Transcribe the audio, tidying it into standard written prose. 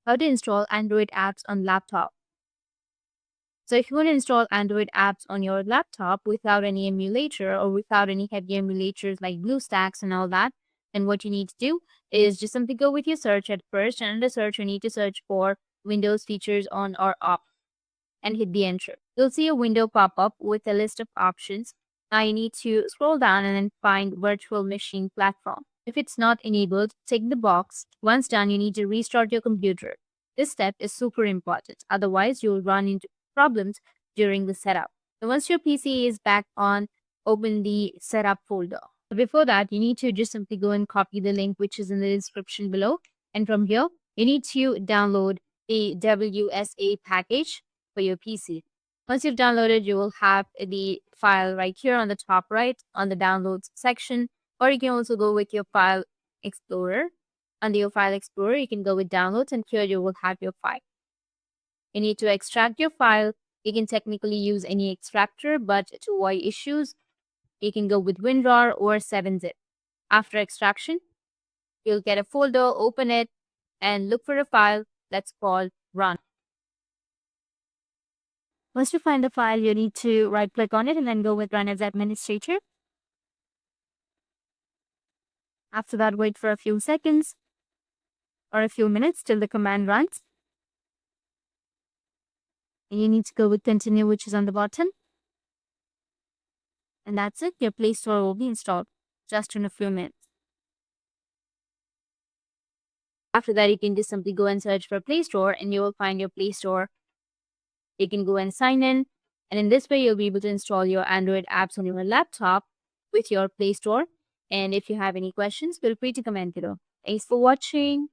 how to install Android apps on laptop. So if you want to install Android apps on your laptop without any emulator or without any heavy emulators like BlueStacks and all that, then what you need to do is just simply go with your search at first, and under search you need to search for Windows features on or off and hit the enter. You'll see a window pop up with a list of options. Now you need to scroll down and then find virtual machine platform. If it's not enabled, tick the box. Once done, you need to restart your computer. This step is super important. Otherwise, you'll run into problems during the setup. So once your PC is back on, open the setup folder. Before that, you need to just simply go and copy the link which is in the description below. And from here, you need to download the WSA package for your PC. Once you've downloaded, you will have the file right here on the top right on the downloads section, or you can also go with your file explorer. Under your file explorer, you can go with downloads, and here you will have your file. You need to extract your file. You can technically use any extractor, but to avoid issues, you can go with WinRAR or 7-zip. After extraction, you'll get a folder, open it, and look for a file that's called run. Once you find the file, you need to right click on it and then go with run as administrator. After that, wait for a few seconds or a few minutes till the command runs. And you need to go with continue, which is on the bottom. And that's it. Your Play Store will be installed just in a few minutes. After that, you can just simply go and search for Play Store and you will find your Play Store. You can go and sign in. And in this way, you'll be able to install your Android apps on your laptop with your Play Store. And if you have any questions, feel free to comment below. Thanks for watching.